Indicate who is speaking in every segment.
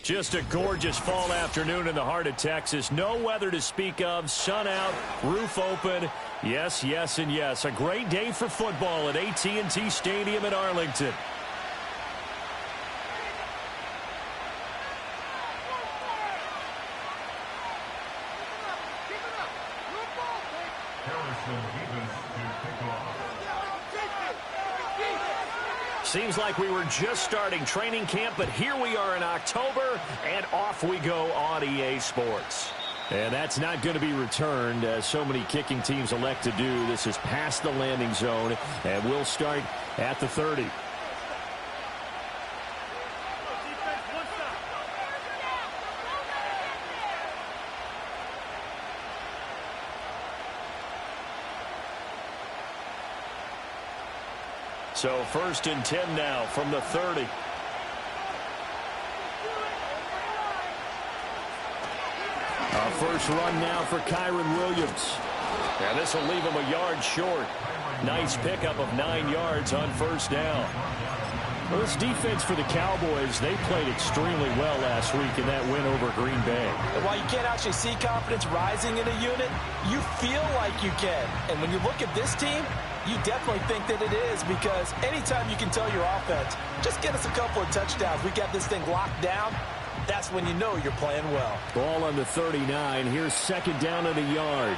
Speaker 1: Just a gorgeous fall afternoon in the heart of Texas. No weather to speak of. Sun out, roof open. Yes, yes, and yes. A great day for football at AT&T Stadium in Arlington. Seems like we were just starting training camp, but here we are in October, and off we go on EA Sports. And that's not going to be returned, as so many kicking teams elect to do. This is past the landing zone, and we'll start at the 30. So 1st and 10 now from the 30. Our first run now for Kyron Williams. And this will leave him a yard short. Nice pickup of 9 yards on 1st down. Well, this defense for the Cowboys, they played extremely well last week in that win over Green Bay.
Speaker 2: And while you can't actually see confidence rising in a unit, you feel like you can. And when you look at this team, you definitely think that it is, because anytime you can tell your offense, just get us a couple of touchdowns, we got this thing locked down, that's when you know you're playing well.
Speaker 1: Ball on the 39. Here's 2nd down and a yard.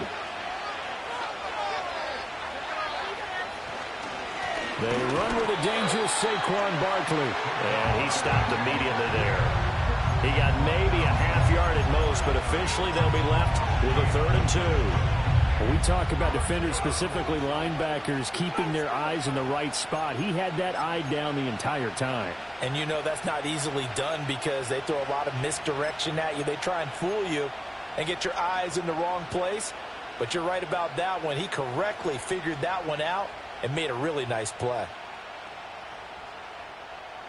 Speaker 1: They run with a dangerous Saquon Barkley. And he stopped immediately there. He got maybe a half yard at most, but officially they'll be left with a 3rd and 2. When we talk about defenders, specifically linebackers, keeping their eyes in the right spot, he had that eye down the entire time.
Speaker 2: And you know that's not easily done, because they throw a lot of misdirection at you. They try and fool you and get your eyes in the wrong place. But you're right about that one. He correctly figured that one out and made a really nice play.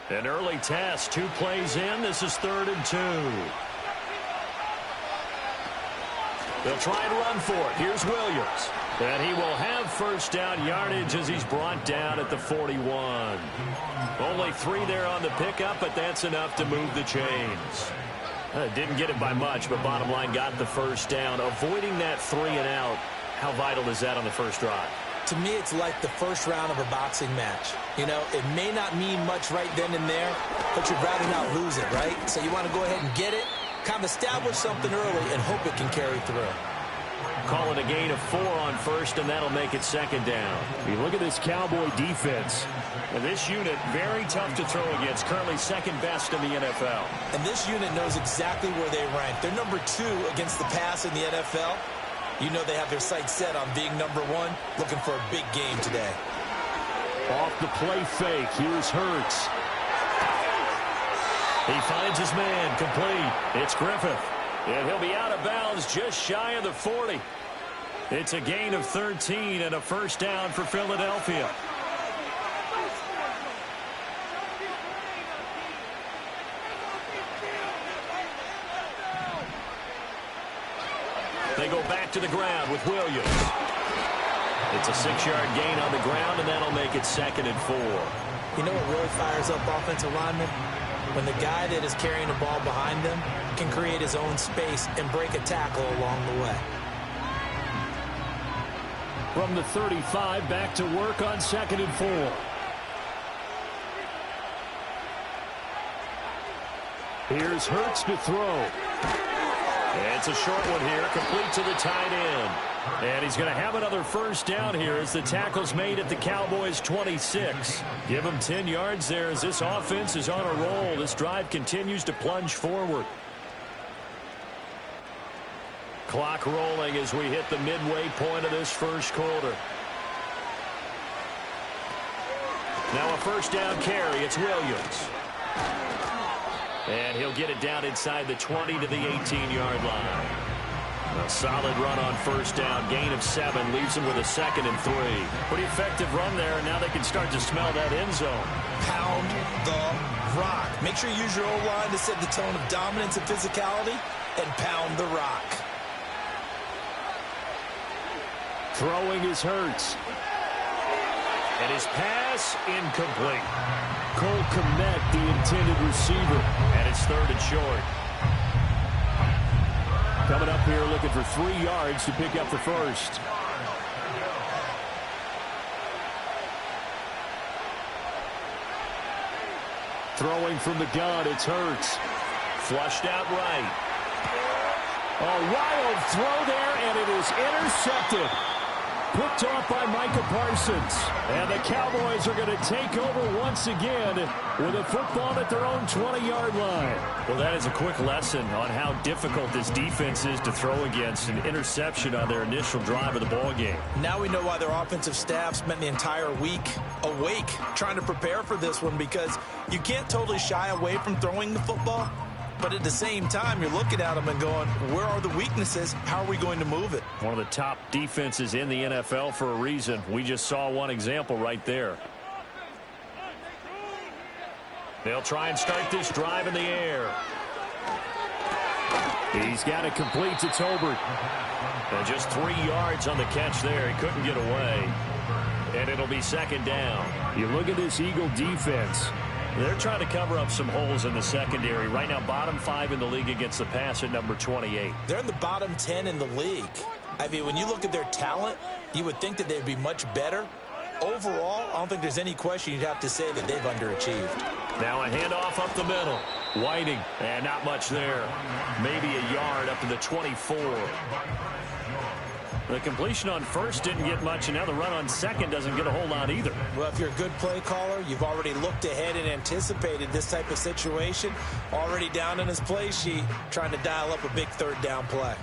Speaker 1: An early test, 2 plays in. This is 3rd and 2. They'll try and run for it. Here's Williams. And he will have 1st down yardage as he's brought down at the 41. Only 3 there on the pickup, but that's enough to move the chains. Didn't get it by much, but bottom line got the 1st down. Avoiding that 3 and out, how vital is that on the first drive?
Speaker 2: To me, it's like the first round of a boxing match. You know, it may not mean much right then and there, but you'd rather not lose it, right? So you want to go ahead and get it, kind of establish something early, and hope it can carry through.
Speaker 1: Call it a gain of 4 on 1st, and that'll make it 2nd down. You look at this Cowboy defense. And this unit, very tough to throw against, currently 2nd best in the NFL.
Speaker 2: And this unit knows exactly where they rank. They're number 2 against the pass in the NFL. You know they have their sights set on being number 1, looking for a big game today.
Speaker 1: Off the play fake, here's Hurts. He finds his man, complete. It's Griffith. And he'll be out of bounds just shy of the 40. It's a gain of 13 and a 1st down for Philadelphia. They go back to the ground with Williams. It's a 6-yard gain on the ground, and that'll make it 2nd and 4.
Speaker 2: You know what really fires up offensive linemen? When the guy that is carrying the ball behind them can create his own space and break a tackle along the way.
Speaker 1: From the 35, back to work on 2nd and 4. Here's Hurts to throw. It's a short one here, complete to the tight end. And he's going to have another 1st down here as the tackle's made at the Cowboys' 26. Give him 10 yards there as this offense is on a roll. This drive continues to plunge forward. Clock rolling as we hit the midway point of this 1st quarter. Now a 1st down carry. It's Williams. And he'll get it down inside the 20 to the 18-yard line. A solid run on 1st down. Gain of 7 leaves him with a 2nd and 3. Pretty effective run there, and now they can start to smell that end zone.
Speaker 2: Pound the rock. Make sure you use your O-line to set the tone of dominance and physicality, and pound the rock.
Speaker 1: Throwing is Hurts. And his pass incomplete.
Speaker 3: Cole Kmet, the intended receiver.
Speaker 1: And it's 3rd and short.
Speaker 3: Coming up here looking for 3 yards to pick up the first. Throwing from the gun, it's Hurts.
Speaker 1: Flushed out right.
Speaker 3: A wild throw there, and it is intercepted. Picked off by Micah Parsons. And the Cowboys are going to take over once again with a football at their own 20-yard line.
Speaker 1: Well, that is a quick lesson on how difficult this defense is to throw against. An interception on their initial drive of the ball game.
Speaker 2: Now we know why their offensive staff spent the entire week awake trying to prepare for this one, because you can't totally shy away from throwing the football. But at the same time, you're looking at them and going, where are the weaknesses? How are we going to move it?
Speaker 1: One of the top defenses in the NFL for a reason. We just saw one example right there. They'll try and start this drive in the air.
Speaker 3: He's got it complete to Tolbert.
Speaker 1: And just 3 yards on the catch there. He couldn't get away. And it'll be 2nd down.
Speaker 3: You look at this Eagle defense.
Speaker 1: They're trying to cover up some holes in the secondary. Right now, bottom 5 in the league against the pass at number 28.
Speaker 2: They're in the bottom 10 in the league. I mean, when you look at their talent, you would think that they'd be much better. Overall, I don't think there's any question you'd have to say that they've underachieved.
Speaker 1: Now a handoff up the middle. Whiting, and not much there. Maybe a yard up to the 24. The completion on first didn't get much, and now the run on second doesn't get a whole lot either.
Speaker 2: Well, if you're a good play caller, you've already looked ahead and anticipated this type of situation. Already down in his play sheet, trying to dial up a big 3rd down play.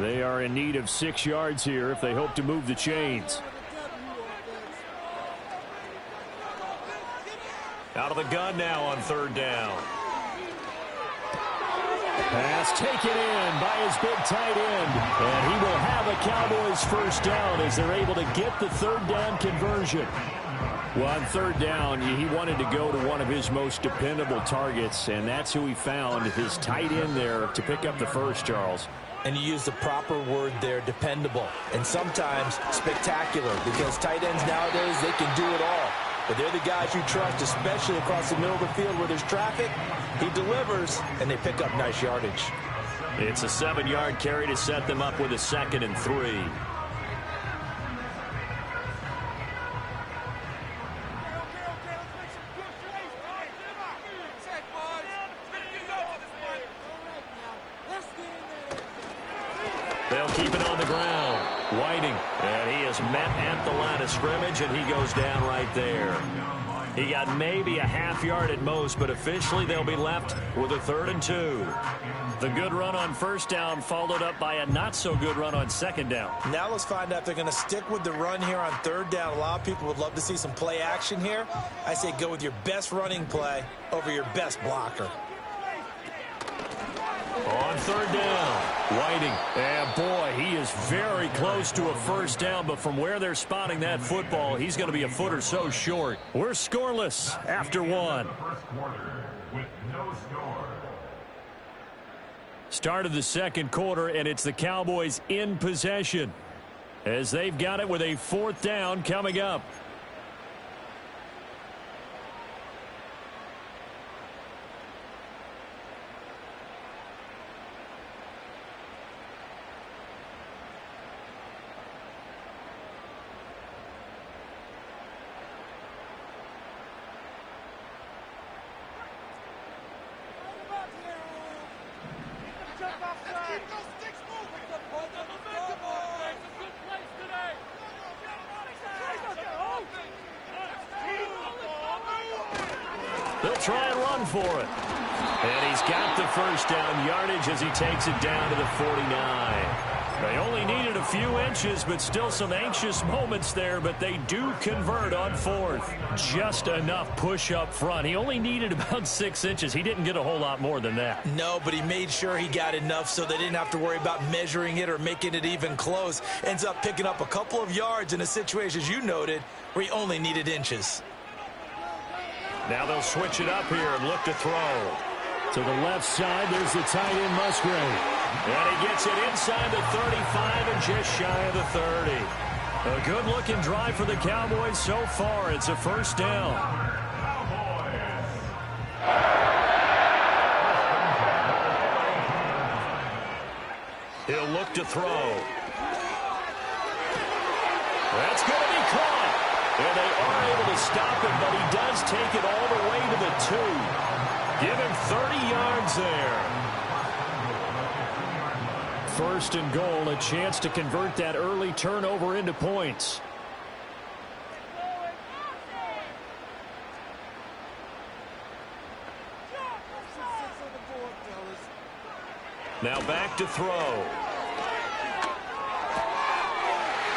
Speaker 3: They are in need of 6 yards here if they hope to move the chains.
Speaker 1: Out of the gun now on 3rd down.
Speaker 3: Pass taken in by his big tight end. And he will have a Cowboys 1st down as they're able to get the 3rd down conversion. Well, on 3rd down, he wanted to go to one of his most dependable targets, and that's who he found, his tight end there, to pick up the first, Charles.
Speaker 2: And you use the proper word there, dependable, and sometimes spectacular, because tight ends nowadays, they can do it all. But they're the guys you trust, especially across the middle of the field where there's traffic. He delivers, and they pick up nice yardage.
Speaker 1: It's a 7-yard carry to set them up with a 2nd and 3. They'll keep it on the ground. Whiting, and he is met at the line of scrimmage, and he goes down right there. He got maybe a half yard at most, but officially they'll be left with a 3rd and 2. The good run on 1st down followed up by a not-so-good run on 2nd down.
Speaker 2: Now let's find out if they're going to stick with the run here on 3rd down. A lot of people would love to see some play action here. I say go with your best running play over your best blocker.
Speaker 1: On 3rd down, Whiting. And boy, he is very close to a 1st down, but from where they're spotting that football, he's going to be a foot or so short. We're scoreless after 1. Start of the 2nd quarter, and it's the Cowboys in possession as they've got it with a 4th down coming up. They'll try and run for it. And he's got the 1st down yardage as he takes it down to the 49. They only needed a few inches, but still some anxious moments there, but they do convert on 4th. Just enough push up front. He only needed about 6 inches. He didn't get a whole lot more than that.
Speaker 2: No, but he made sure he got enough so they didn't have to worry about measuring it or making it even close. Ends up picking up a couple of yards in a situation, as you noted, where he only needed inches.
Speaker 1: Now they'll switch it up here and look to throw.
Speaker 3: To the left side, there's the tight end Musgrave.
Speaker 1: And he gets it inside the 35 and just shy of the 30. A good-looking drive for the Cowboys so far. It's a first down. He'll look to throw. That's going to be caught. And they are able to stop him, but he does take it all the way to the 2. Give him 30 yards there. First and goal, a chance to convert that early turnover into points. Now back to throw.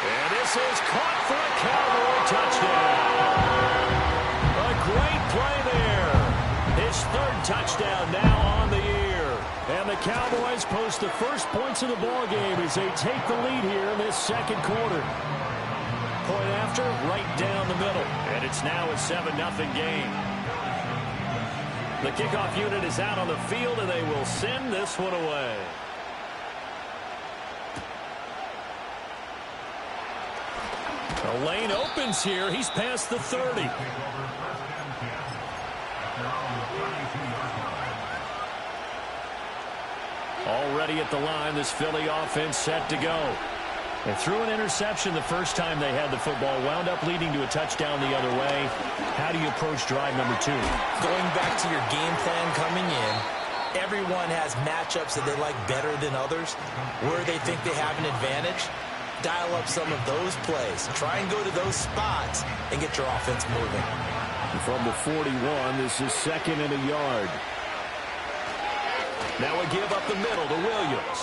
Speaker 1: And this is caught for a Cowboy touchdown. A great play there. His third touchdown now on the year. And the Cowboys post the first points of the ballgame as they take the lead here in this second quarter. Point after, right down the middle. And it's now a 7-0 game. The kickoff unit is out on the field, and they will send this one away. The lane opens here. He's past the 30. Already at the line, this Philly offense set to go. They threw an interception the first time they had the football, wound up leading to a touchdown the other way. How do you approach drive number 2?
Speaker 2: Going back to your game plan coming in, everyone has matchups that they like better than others, where they think they have an advantage. Dial up some of those plays. Try and go to those spots and get your offense moving.
Speaker 3: From the 41, this is 2nd and a yard.
Speaker 1: Now a give up the middle to Williams.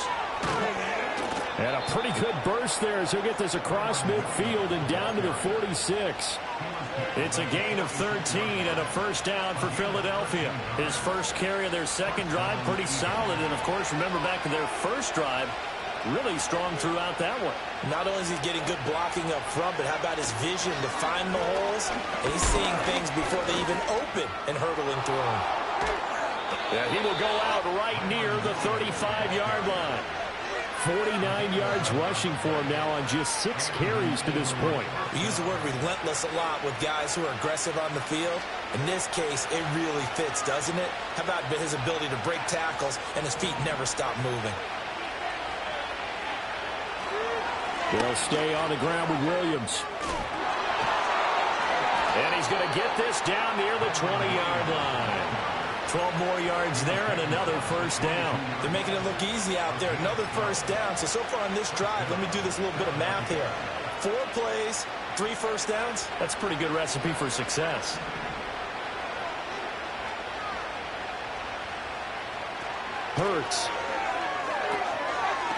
Speaker 3: And a pretty good burst there as he'll get this across midfield and down to the 46.
Speaker 1: It's a gain of 13 and a first down for Philadelphia. His first carry of their second drive, pretty solid. And, of course, remember back to their first drive, really strong throughout that one.
Speaker 2: Not only is he getting good blocking up front, but how about his vision to find the holes? And he's seeing things before they even open and hurdling through them.
Speaker 1: Yeah, he will go out right near the 35-yard line.
Speaker 3: 49 yards rushing for him now on just 6 carries to this point.
Speaker 2: We use the word relentless a lot with guys who are aggressive on the field. In this case, it really fits, doesn't it? How about his ability to break tackles and his feet never stop moving?
Speaker 3: They'll stay on the ground with Williams.
Speaker 1: And he's going to get this down near the 20-yard line. 12 more yards there and another first down.
Speaker 2: They're making it look easy out there. Another first down. So far on this drive, let me do this little bit of math here. 4 plays, 3 first downs.
Speaker 1: That's a pretty good recipe for success.
Speaker 3: Hurts.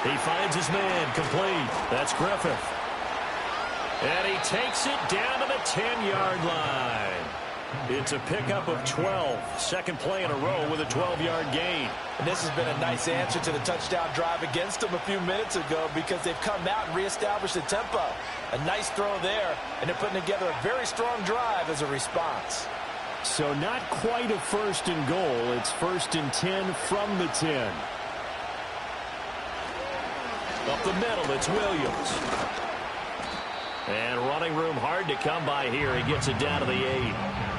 Speaker 1: He finds his man complete. That's Griffith. And he takes it down to the 10-yard line. It's a pickup of 12. Second play in a row with a 12-yard gain.
Speaker 2: And this has been a nice answer to the touchdown drive against them a few minutes ago because they've come out and reestablished the tempo. A nice throw there, and they're putting together a very strong drive as a response.
Speaker 3: So not quite a first and goal. It's 1st and 10 from the 10.
Speaker 1: Up the middle, it's Williams. And running room hard to come by here. He gets it down to the 8.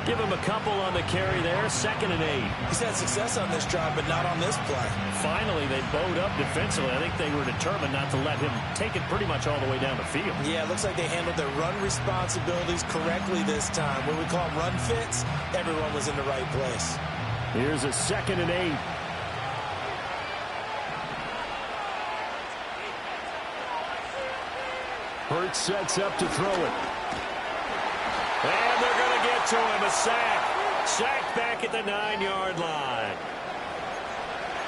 Speaker 1: Give him a couple on the carry there. 2nd and 8.
Speaker 2: He's had success on this drive, but not on this play.
Speaker 1: Finally, they bowed up defensively. I think they were determined not to let him take it pretty much all the way down the field.
Speaker 2: Yeah, it looks like they handled their run responsibilities correctly this time. When we call them run fits, everyone was in the right place.
Speaker 3: Here's a 2nd and 8. Hurts sets up to throw it.
Speaker 1: And they're going to get to him. A sack. Sacked back at the 9-yard line.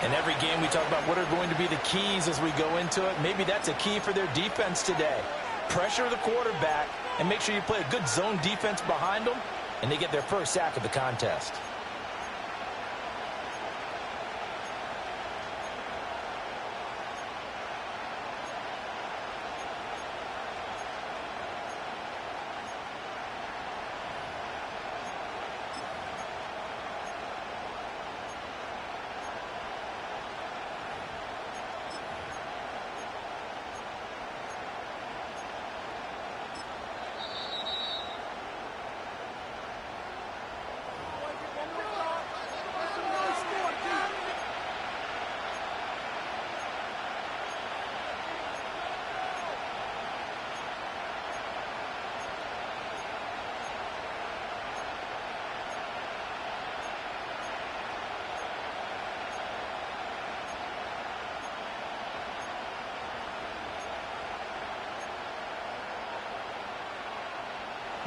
Speaker 2: In every game we talk about what are going to be the keys as we go into it. Maybe that's a key for their defense today. Pressure the quarterback and make sure you play a good zone defense behind them, and they get their first sack of the contest.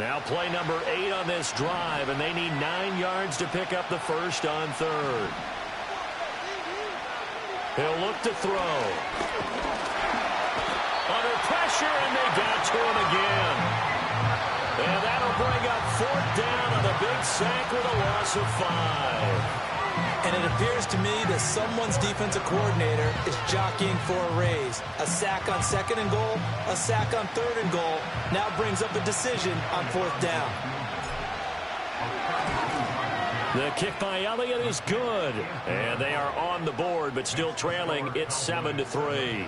Speaker 1: Now play number 8 on this drive, and they need 9 yards to pick up the first on third. He'll look to throw. Under pressure, and they got to him again. And that'll bring up 4th down on a big sack with a loss of 5.
Speaker 2: And it appears to me that someone's defensive coordinator is jockeying for a raise. A sack on 2nd and goal, a sack on 3rd and goal. Now brings up a decision on 4th down.
Speaker 1: The kick by Elliott is good. And they are on the board, but still trailing. It's 7-3.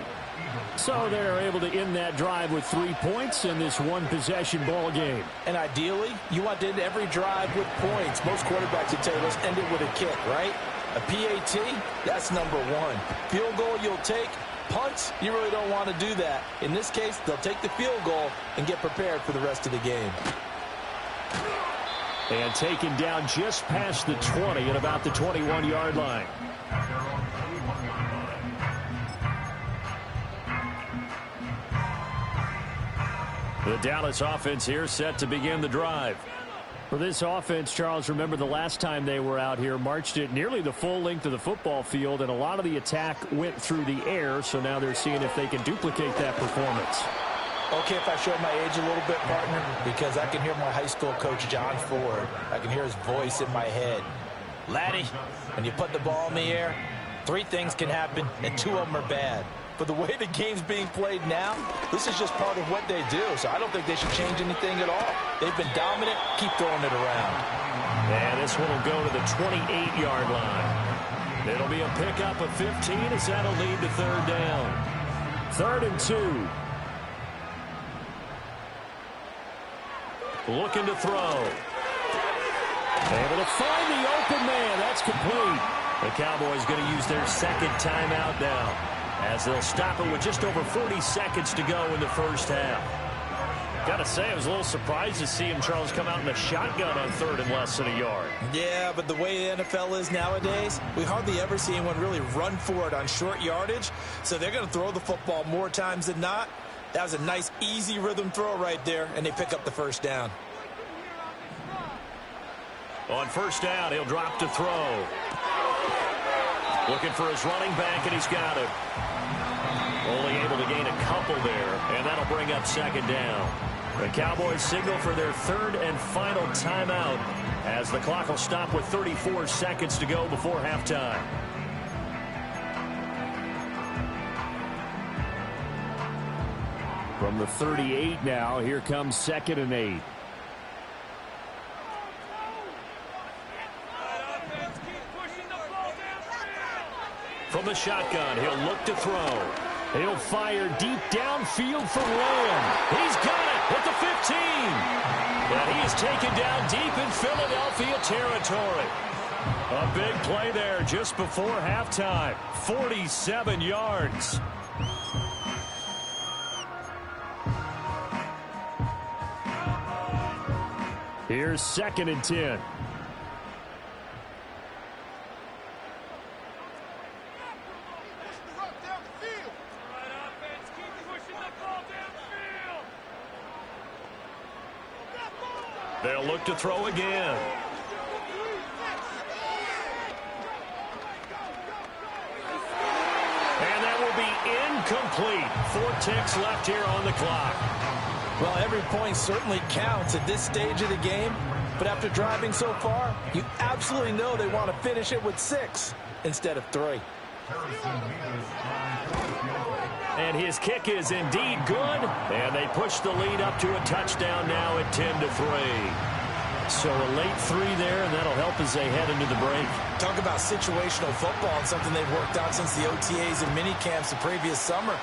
Speaker 3: So they're able to end that drive with 3 points in this one-possession ball game.
Speaker 2: And ideally, you want to end every drive with points. Most quarterbacks would tell you, let's end it with a kick, right? A PAT, that's number 1. Field goal you'll take. Punts, you really don't want to do that. In this case, they'll take the field goal and get prepared for the rest of the game.
Speaker 3: And taken down just past the 20 at about the 21-yard line.
Speaker 1: The Dallas offense here set to begin the drive.
Speaker 3: For this offense, Charles, remember the last time they were out here, marched it nearly the full length of the football field, and a lot of the attack went through the air, so now they're seeing if they can duplicate that performance.
Speaker 2: Okay, if I show my age a little bit, partner, because I can hear my high school coach, John Ford. I can hear his voice in my head. Laddie, when you put the ball in the air, 3 things can happen, and 2 of them are bad. But the way the game's being played now, this is just part of what they do. So I don't think they should change anything at all. They've been dominant. Keep throwing it around.
Speaker 1: And this one will go to the 28-yard line. It'll be a pickup of 15 as that'll lead to 3rd down.
Speaker 3: 3rd and 2.
Speaker 1: Looking to throw.
Speaker 3: Able to find the open man. That's complete.
Speaker 1: The Cowboys going to use their 2nd timeout now, as they'll stop it with just over 40 seconds to go in the first half.
Speaker 3: Got to say, I was a little surprised to see him, Charles, come out in a shotgun on 3rd and less than a yard.
Speaker 2: Yeah, but the way the NFL is nowadays, we hardly ever see anyone really run for it on short yardage. So they're going to throw the football more times than not. That was a nice, easy rhythm throw right there, and they pick up the 1st down.
Speaker 1: On 1st down, he'll drop to throw. Looking for his running back, and he's got it. Only able to gain a couple there, and that'll bring up 2nd down. The Cowboys signal for their 3rd and final timeout, as the clock will stop with 34 seconds to go before halftime.
Speaker 3: From the 38 now, here comes 2nd and 8.
Speaker 1: From the shotgun, he'll look to throw.
Speaker 3: He'll fire deep downfield for Lamb.
Speaker 1: He's got it at the 15. And he is taken down deep in Philadelphia territory. A big play there just before halftime. 47 yards.
Speaker 3: Here's 2nd and 10.
Speaker 1: They'll look to throw again. And that will be incomplete. 4 ticks left here on the clock.
Speaker 2: Well, every point certainly counts at this stage of the game. But after driving so far, you absolutely know they want to finish it with 6 instead of 3.
Speaker 1: And his kick is indeed good. And they push the lead up to a touchdown now at 10-3.
Speaker 3: So a late 3 there, and that'll help as they head into the break.
Speaker 2: Talk about situational football and something they've worked out since the OTAs and mini camps the previous summer.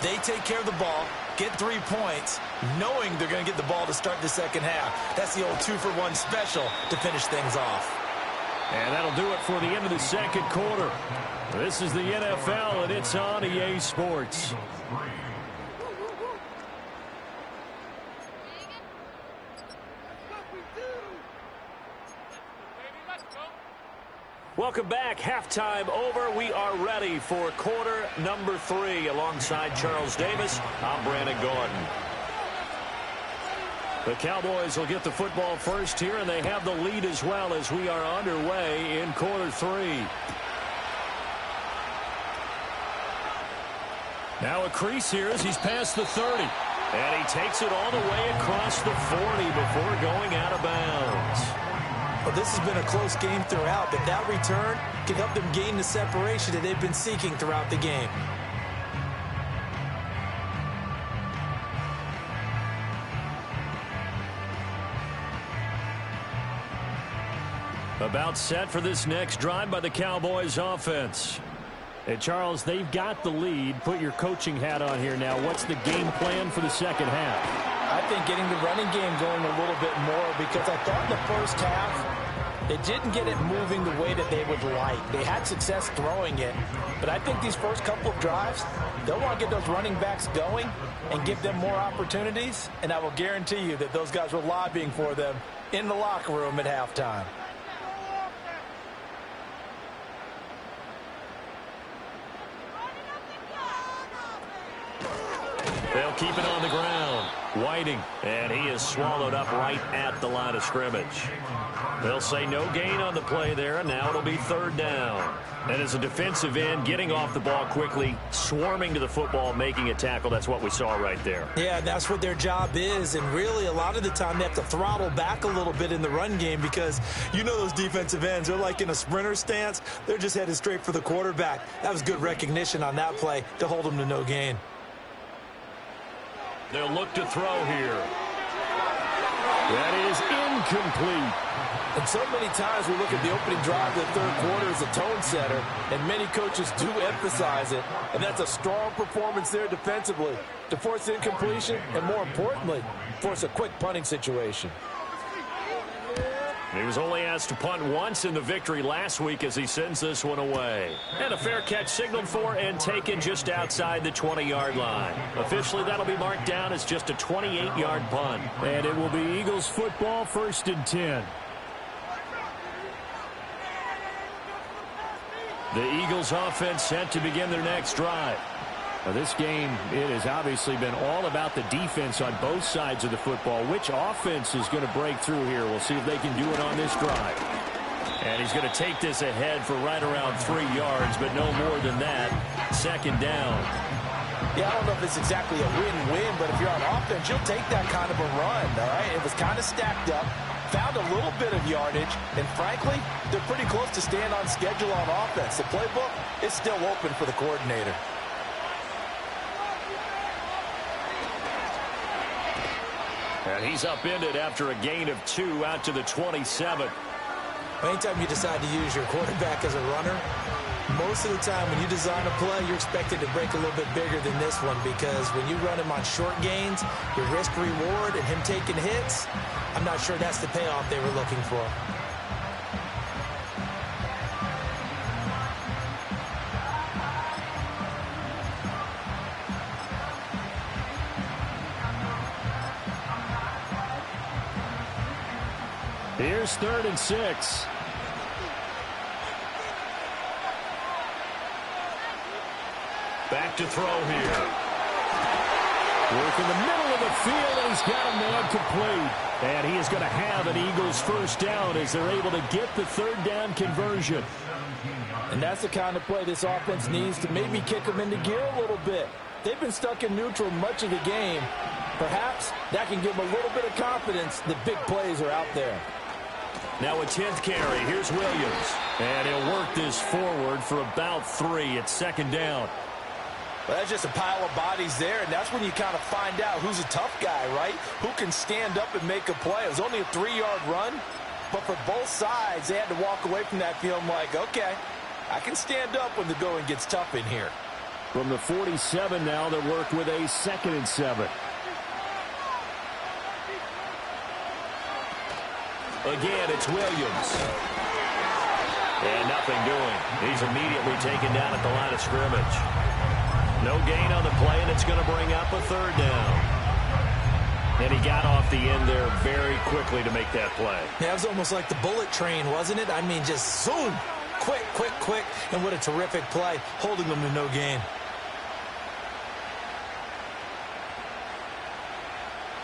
Speaker 2: They take care of the ball, get 3 points, knowing they're going to get the ball to start the second half. That's the old 2-for-1 special to finish things off.
Speaker 1: And that'll do it for the end of the second quarter. This is the NFL, and it's on EA Sports. Welcome back. Halftime over. We are ready for quarter number 3. Alongside Charles Davis, I'm Brandon Gordon. The Cowboys will get the football first here, and they have the lead as well as we are underway in quarter 3. Now a crease here as he's past the 30. And he takes it all the way across the 40 before going out of bounds.
Speaker 2: Well, this has been a close game throughout, but that return can help them gain the separation that they've been seeking throughout the game.
Speaker 1: About set for this next drive by the Cowboys offense.
Speaker 3: Hey, Charles, they've got the lead. Put your coaching hat on here now. What's the game plan for the second half?
Speaker 2: I think getting the running game going a little bit more, because I thought in the first half they didn't get it moving the way that they would like. They had success throwing it, but I think these first couple of drives, they'll want to get those running backs going and give them more opportunities, and I will guarantee you that those guys were lobbying for them in the locker room at halftime.
Speaker 1: They'll keep it on the ground. Whiting, and he is swallowed up right at the line of scrimmage. They'll say no gain on the play there, and now it'll be third down. And as a defensive end, getting off the ball quickly, swarming to the football, making a tackle, that's what we saw right there.
Speaker 2: Yeah, that's what their job is, and really a lot of the time they have to throttle back a little bit in the run game, because you know those defensive ends, they're like in a sprinter stance. They're just headed straight for the quarterback. That was good recognition on that play to hold them to no gain.
Speaker 1: They'll look to throw here. That is incomplete.
Speaker 2: And so many times we look at the opening drive of the third quarter as a tone setter, and many coaches do emphasize it, and that's a strong performance there defensively to force incompletion and, more importantly, force a quick punting situation.
Speaker 1: He was only asked to punt once in the victory last week as he sends this one away. And a fair catch signaled for and taken just outside the 20-yard line. Officially, that'll be marked down as just a 28-yard punt.
Speaker 3: And it will be Eagles football, 1st and 10.
Speaker 1: The Eagles offense set to begin their next drive.
Speaker 3: Now, this game, it has obviously been all about the defense on both sides of the football. Which offense is going to break through here? We'll see if they can do it on this drive.
Speaker 1: And he's going to take this ahead for right around 3 yards, but no more than that. Second down.
Speaker 2: Yeah, I don't know if it's exactly a win-win, but if you're on offense, you'll take that kind of a run, all right? It was kind of stacked up, found a little bit of yardage, and frankly, they're pretty close to staying on schedule on offense. The playbook is still open for the coordinator.
Speaker 1: And he's upended after a gain of 2 out to the 27.
Speaker 2: Anytime you decide to use your quarterback as a runner, most of the time when you design a play, you're expected to break a little bit bigger than this one, because when you run him on short gains, your risk-reward and him taking hits, I'm not sure that's the payoff they were looking for.
Speaker 3: Here's 3rd and 6.
Speaker 1: Back to throw here.
Speaker 3: Work in the middle of the field, and he's got a man complete. And he is going to have an Eagles first down as they're able to get the third down conversion.
Speaker 2: And that's the kind of play this offense needs to maybe kick them into gear a little bit. They've been stuck in neutral much of the game. Perhaps that can give them a little bit of confidence that big plays are out there.
Speaker 1: Now a 10th carry. Here's Williams. And he'll work this forward for about 3. It's second down.
Speaker 2: Well, that's just a pile of bodies there, and that's when you kind of find out who's a tough guy, right? Who can stand up and make a play. It was only a 3-yard run, but for both sides, they had to walk away from that feeling like, okay, I can stand up when the going gets tough in here.
Speaker 3: From the 47 now, they'll work with a 2nd and 7.
Speaker 1: Again, it's Williams. And nothing doing. He's immediately taken down at the line of scrimmage. No gain on the play, and it's going to bring up a third down. And he got off the end there very quickly to make that play.
Speaker 2: Yeah, it was almost like the bullet train, wasn't it? I mean, just zoom. Quick, quick, quick. And what a terrific play, holding them to no gain.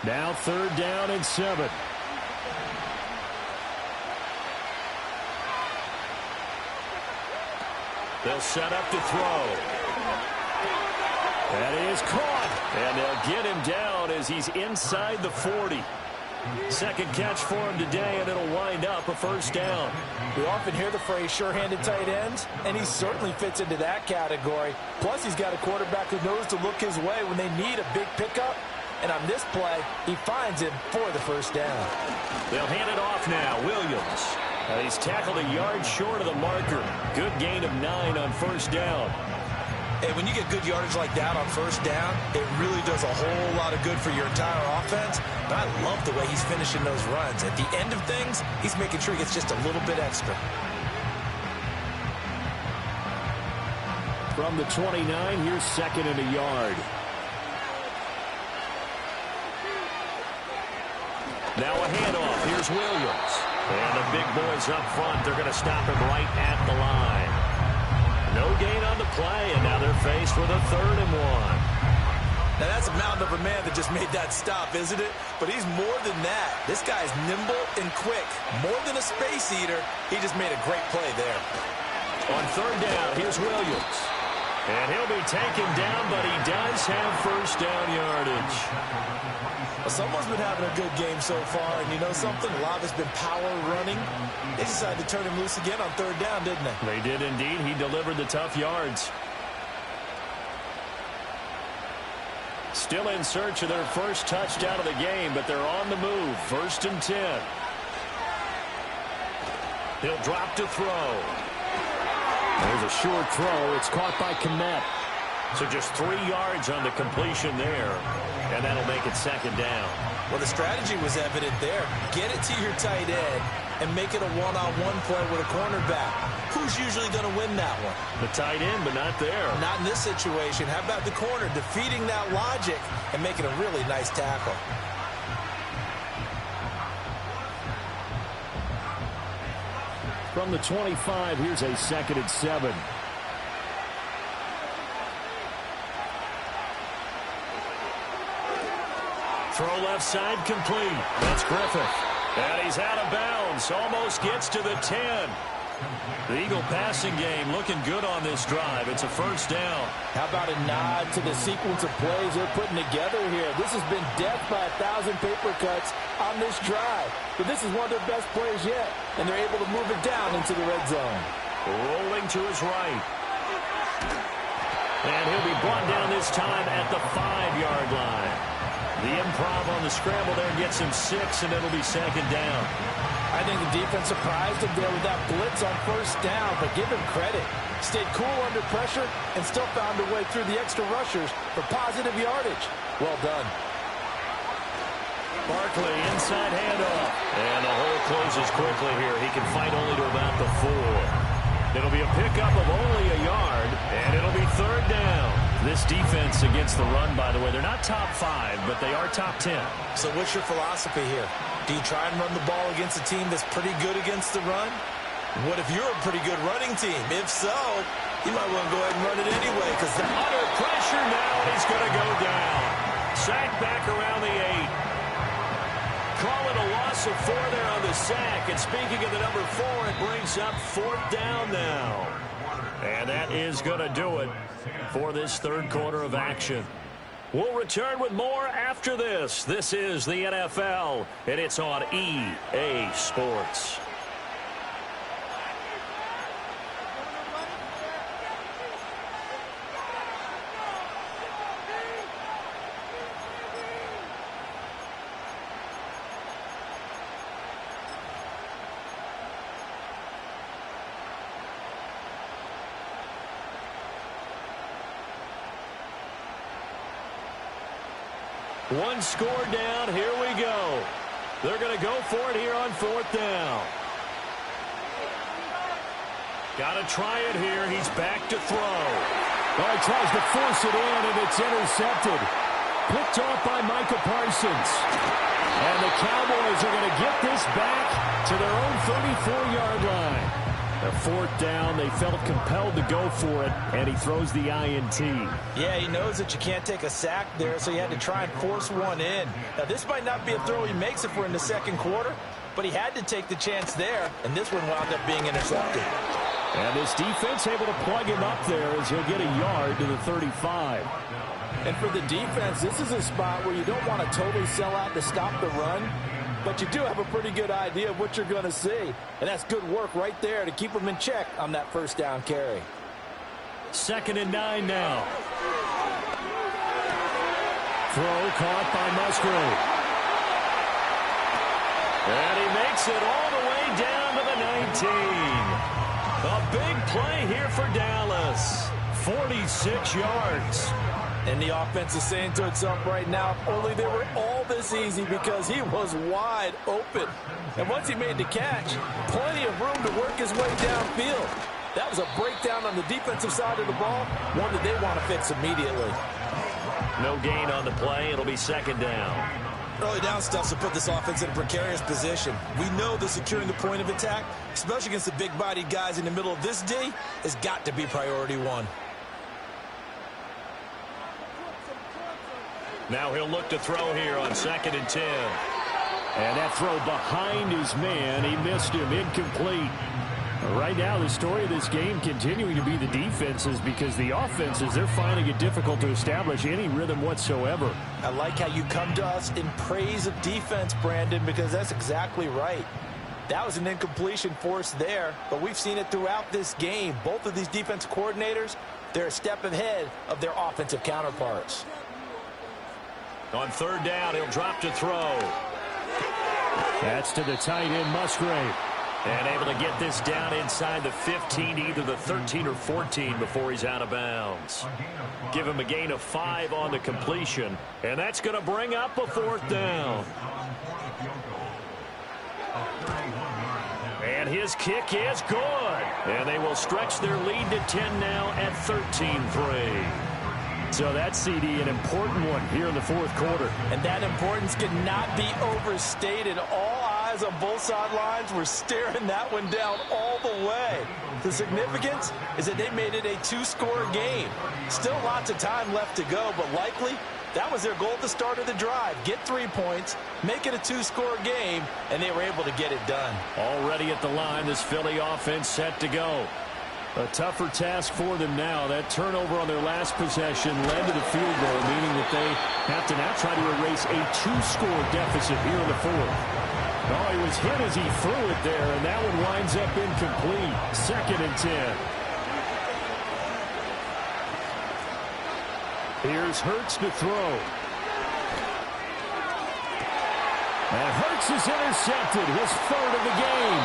Speaker 3: Now 3rd down and 7.
Speaker 1: They'll set up to throw.
Speaker 3: That is caught.
Speaker 1: And they'll get him down as he's inside the 40. Second catch for him today, and it'll wind up a 1st down.
Speaker 2: We often hear the phrase sure-handed tight ends, and he certainly fits into that category. Plus, he's got a quarterback who knows to look his way when they need a big pickup. And on this play, he finds him for the 1st down.
Speaker 1: They'll hand it off now. Williams. He's tackled a yard short of the marker. Good gain of 9 on 1st down.
Speaker 2: Hey, when you get good yardage like that on 1st down, it really does a whole lot of good for your entire offense. But I love the way he's finishing those runs. At the end of things, he's making sure he gets just a little bit extra.
Speaker 3: From the 29, here's 2nd and a yard.
Speaker 1: Now a handoff. Here's Williams. And the big boys up front, they're going to stop him right at the line. No gain on the play, and now they're faced with a 3rd and 1.
Speaker 2: Now that's a mountain of a man that just made that stop, isn't it? But he's more than that. This guy's nimble and quick. More than a space eater, he just made a great play there.
Speaker 1: On 3rd down, here's Williams. And he'll be taken down, but he does have 1st down yardage.
Speaker 2: Well, someone's been having a good game so far, and you know something? A lot of it's been power running. They decided to turn him loose again on 3rd down, didn't they?
Speaker 1: They did indeed. He delivered the tough yards. Still in search of their first touchdown of the game, but they're on the move. 1st and 10. He'll drop to throw.
Speaker 3: There's a short throw. It's caught by Kmet.
Speaker 1: So just 3 yards on the completion there, and that'll make it 2nd down.
Speaker 2: Well, the strategy was evident there. Get it to your tight end and make it a one-on-one play with a cornerback. Who's usually going to win that one?
Speaker 1: The tight end, but not there.
Speaker 2: Not in this situation. How about the corner defeating that logic and making a really nice tackle?
Speaker 3: From the 25, here's a 2nd and 7.
Speaker 1: Throw left side complete. That's Griffith. And he's out of bounds. Almost gets to the 10. The Eagle passing game looking good on this drive. It's a 1st down.
Speaker 2: How about a nod to the sequence of plays they're putting together here? This has been death by 1,000 paper cuts on this drive. But this is one of their best plays yet. And they're able to move it down into the red zone.
Speaker 1: Rolling to his right. And he'll be brought down this time at the 5-yard line. The improv on the scramble there gets him 6, and it'll be 2nd down.
Speaker 2: I think the defense surprised him there with that blitz on 1st down, but give him credit. Stayed cool under pressure and still found a way through the extra rushers for positive yardage. Well done.
Speaker 1: Barkley, inside handoff. And the hole closes quickly here. He can fight only to about the 4. It'll be a pickup of only a yard, and it'll be 3rd down. This defense against the run, by the way, they're not top 5, but they are top 10.
Speaker 2: So what's your philosophy here? Do you try and run the ball against a team that's pretty good against the run? What if you're a pretty good running team? If so, you might want to go ahead and run it anyway. Because
Speaker 1: under pressure now, he's going to go down. Sacked back around the 8. Call it a loss of 4 there on the sack. And speaking of the number 4, it brings up 4th down now. And that is going to do it for this 3rd quarter of action. We'll return with more after this. This is the NFL, and it's on EA Sports. One score down. Here we go. They're going to go for it here on 4th down. Got to try it here. He's back to throw.
Speaker 3: Oh, he tries to force it in, and it's intercepted. Picked off by Micah Parsons. And the Cowboys are going to get this back to their own 34-yard line. A fourth down, they felt compelled to go for it, and he throws the INT.
Speaker 2: Yeah, he knows that you can't take a sack there, so he had to try and force one in. Now, this might not be a throw he makes if we're in the second quarter, but he had to take the chance there, and this one wound up being intercepted.
Speaker 3: And this defense able to plug him up there as he'll get a yard to the 35.
Speaker 2: And for the defense, this is a spot where you don't want to totally sell out to stop the run, but you do have a pretty good idea of what you're going to see. And that's good work right there to keep them in check on that first down carry.
Speaker 3: 2nd and 9 now. Throw caught by Musgrave.
Speaker 1: And he makes it all the way down to the 19. A big play here for Dallas. 46 yards.
Speaker 2: And the offense is saying to itself right now, only they were all this easy because he was wide open. And once he made the catch, plenty of room to work his way downfield. That was a breakdown on the defensive side of the ball, one that they want to fix immediately.
Speaker 1: No gain on the play. It'll be 2nd down.
Speaker 2: Early down stuff to put this offense in a precarious position. We know that securing the point of attack, especially against the big-bodied guys in the middle of this D, has got to be priority one.
Speaker 1: Now he'll look to throw here on 2nd and 10.
Speaker 3: And that throw behind his man. He missed him. Incomplete. Right now, the story of this game continuing to be the defenses because the offenses, they're finding it difficult to establish any rhythm whatsoever.
Speaker 2: I like how you come to us in praise of defense, Brandon, because that's exactly right. That was an incompletion forced there, but we've seen it throughout this game. Both of these defense coordinators, they're a step ahead of their offensive counterparts.
Speaker 1: On 3rd down, he'll drop to throw.
Speaker 3: That's to the tight end, Musgrave.
Speaker 1: And able to get this down inside the 15, either the 13 or 14 before he's out of bounds. Give him a gain of 5 on the completion, and that's going to bring up a 4th down. And his kick is good. And they will stretch their lead to 10 now at 13-3.
Speaker 3: So that CD, an important one here in the 4th quarter.
Speaker 2: And that importance cannot be overstated. All eyes on both sidelines were staring that one down all the way. The significance is that they made it a 2-score game. Still lots of time left to go, but likely that was their goal at the start of the drive. Get 3 points, make it a 2-score game, and they were able to get it done.
Speaker 3: Already at the line, this Philly offense set to go. A tougher task for them now. That turnover on their last possession led to the field goal, meaning that they have to now try to erase a 2-score deficit here in the 4th. Oh, he was hit as he threw it there, and that one winds up incomplete. 2nd and 10. Here's Hurts to throw. And Hurts is intercepted, his 3rd of the game.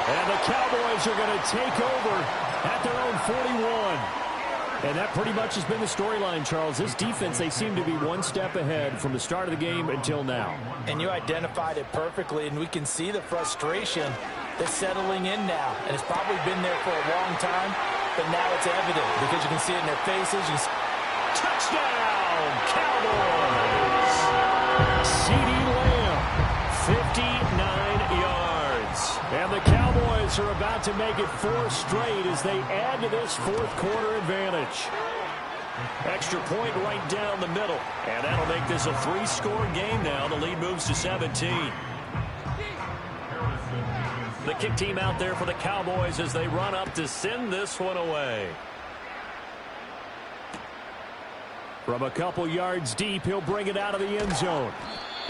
Speaker 3: And the Cowboys are going to take over at their own 41. And that pretty much has been the storyline, Charles. This defense, they seem to be one step ahead from the start of the game until now.
Speaker 2: And you identified it perfectly, and we can see the frustration that's settling in now. And it's probably been there for a long time, but now it's evident because you can see it in their faces.
Speaker 3: Touchdown, Cowboys! CeeDee Lamb, 59 yards. And the Cowboys are about to make it 4 straight as they add to this 4th quarter advantage. Extra point right down the middle. And that'll make this a 3-score game now. The lead moves to 17.
Speaker 1: The kick team out there for the Cowboys as they run up to send this one away.
Speaker 3: From a couple yards deep, he'll bring it out of the end zone.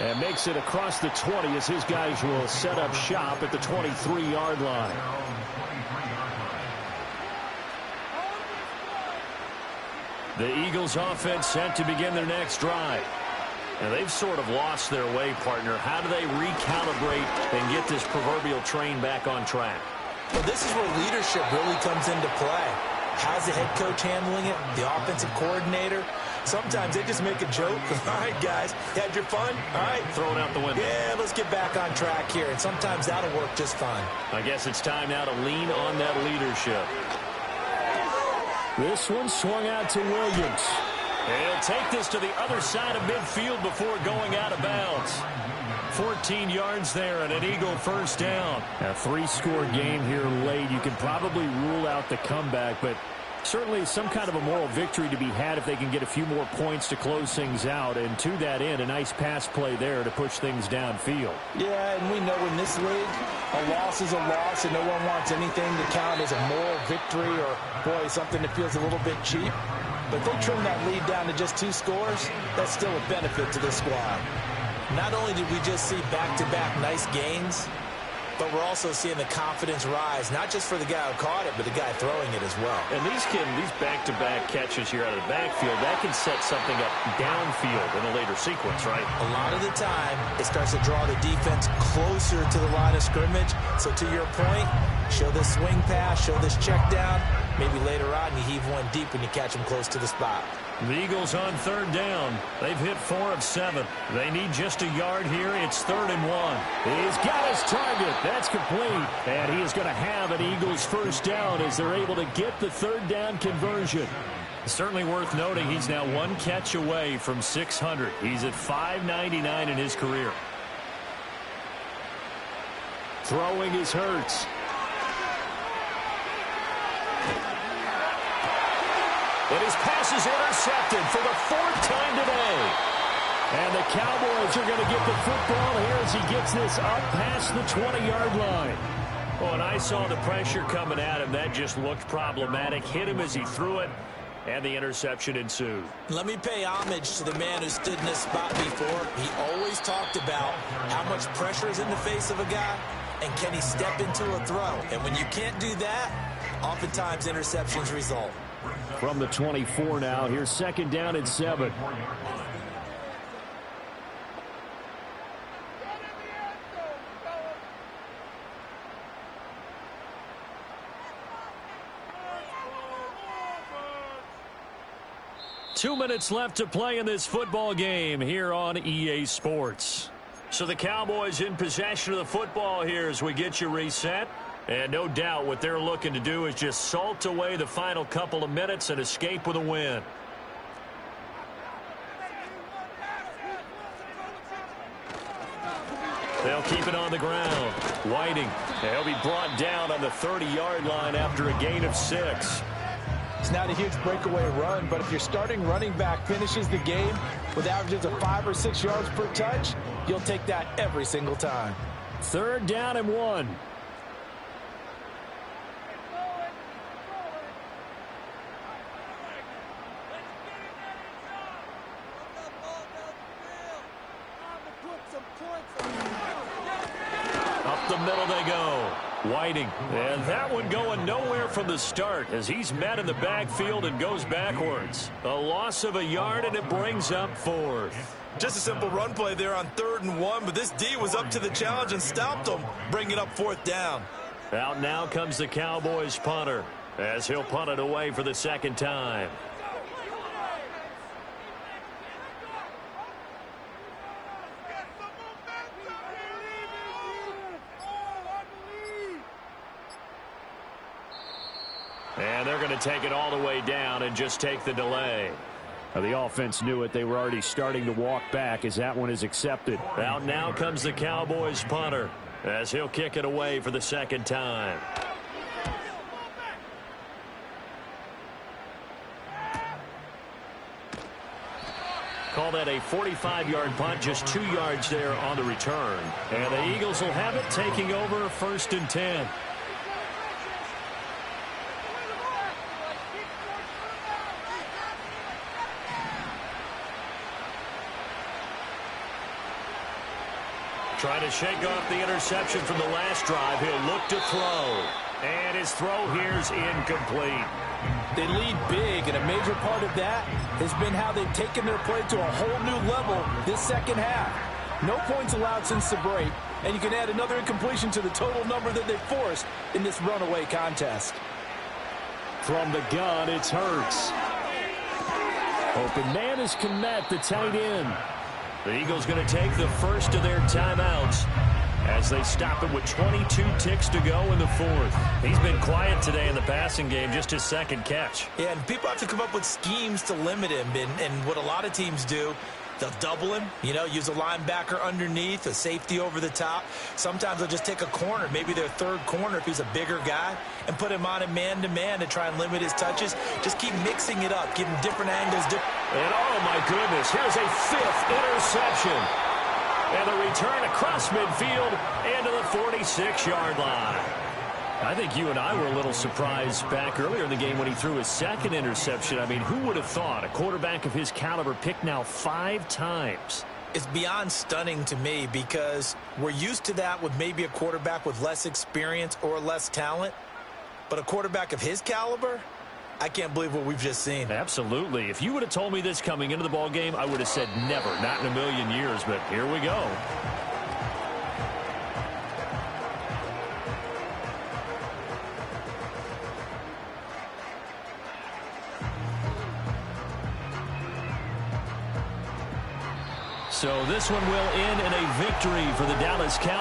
Speaker 3: And makes it across the 20 as his guys will set up shop at the 23-yard line. The Eagles offense set to begin their next drive. And they've sort of lost their way, partner. How do they recalibrate and get this proverbial train back on track?
Speaker 2: Well, this is where leadership really comes into play. How's the head coach handling it? The offensive coordinator? Sometimes they just make a joke. All right, guys, you had your fun? All right.
Speaker 1: Throw it out the window.
Speaker 2: Yeah, let's get back on track here. And sometimes that'll work just fine.
Speaker 1: I guess it's time now to lean on that leadership.
Speaker 3: This one swung out to Williams.
Speaker 1: He'll take this to the other side of midfield before going out of bounds. 14 yards there and an Eagle first down.
Speaker 3: A 3-score game here late. You can probably rule out the comeback, but certainly some kind of a moral victory to be had if they can get a few more points to close things out. And to that end, a nice pass play there to push things downfield.
Speaker 2: Yeah, and we know in this league, a loss is a loss, and no one wants anything to count as a moral victory or, boy, something that feels a little bit cheap. But if they trim that lead down to just 2 scores, that's still a benefit to this squad.
Speaker 4: Not only did we just see back-to-back nice gains, but we're also seeing the confidence rise, not just for the guy who caught it, but the guy throwing it as well.
Speaker 1: And these back-to-back catches here out of the backfield, that can set something up downfield in a later sequence, right?
Speaker 4: A lot of the time, it starts to draw the defense closer to the line of scrimmage. So to your point, show this swing pass, show this check down. Maybe later on, you heave one deep when you catch them close to the spot.
Speaker 1: The Eagles on 3rd down. They've hit 4 of 7. They need just a yard here. It's 3rd and 1.
Speaker 3: He's got his target. That's complete. And he is going to have an Eagles first down as they're able to get the 3rd down conversion.
Speaker 1: Certainly worth noting he's now 1 catch away from 600. He's at 599 in his career.
Speaker 3: Throwing is Hurts.
Speaker 1: And his pass is intercepted for the 4th time today.
Speaker 3: And the Cowboys are going to get the football here as he gets this up past the 20-yard line.
Speaker 1: Oh, and I saw the pressure coming at him. That just looked problematic. Hit him as he threw it, and the interception ensued.
Speaker 4: Let me pay homage to the man who stood in this spot before. He always talked about how much pressure is in the face of a guy, and can he step into a throw. And when you can't do that, oftentimes interceptions result.
Speaker 3: From the 24 now, here's 2nd down and 7.
Speaker 1: Two minutes left to play in this football game here on EA Sports. So the Cowboys in possession of the football here as we get you reset. And no doubt what they're looking to do is just salt away the final couple of minutes and escape with a win. They'll keep it on the ground. Whiting, he'll be brought down on the 30-yard line after a gain of 6.
Speaker 2: It's not a huge breakaway run, but if your starting running back finishes the game with averages of 5 or 6 yards per touch, you'll take that every single time.
Speaker 3: 3rd down and 1.
Speaker 1: Up the middle they go. Whiting. And that one going nowhere from the start as he's met in the backfield and goes backwards. A loss of a yard, and it brings up 4th.
Speaker 2: Just a simple run play there on 3rd and 1, but this D was up to the challenge and stopped them, bringing up 4th down.
Speaker 1: Out now comes the Cowboys punter as he'll punt it away for the 2nd time. And they're going to take it all the way down and just take the delay.
Speaker 3: The offense knew it. They were already starting to walk back as that one is accepted.
Speaker 1: Out now comes the Cowboys punter as he'll kick it away for the 2nd time. Call that a 45-yard punt, just 2 yards there on the return. And the Eagles will have it, taking over 1st and 10. Trying to shake off the interception from the last drive. He'll look to throw. And his throw here's incomplete.
Speaker 2: They lead big, and a major part of that has been how they've taken their play to a whole new level this 2nd half. No points allowed since the break, and you can add another incompletion to the total number that they forced in this runaway contest.
Speaker 3: From the gun, it's Hurts. Open man is Komet, the tight end.
Speaker 1: The Eagles going to take the first of their timeouts. as they stop it with 22 ticks to go in the fourth. He's been quiet today in the passing game, just his second catch.
Speaker 4: Yeah, and people have to come up with schemes to limit him, and what a lot of teams do, they'll double him, use a linebacker underneath, a safety over the top. Sometimes they'll just take a corner, maybe their third corner if he's a bigger guy, and put him on a man-to-man to try and limit his touches. Just keep mixing it up, give him different angles.
Speaker 1: And oh, my goodness, here's a fifth interception. And the return across midfield and to the 46-yard line. I think you and I were a little surprised back earlier in the game when he threw his second interception. I mean, who would have thought a quarterback of his caliber picked now 5 times?
Speaker 4: It's beyond stunning to me because we're used to that with maybe a quarterback with less experience or less talent. But a quarterback of his caliber, I can't believe what we've just seen.
Speaker 1: Absolutely. If you would have told me this coming into the ball game, I would have said never, not in a million years. But here we go. So this one will end in a victory for the Dallas Cowboys.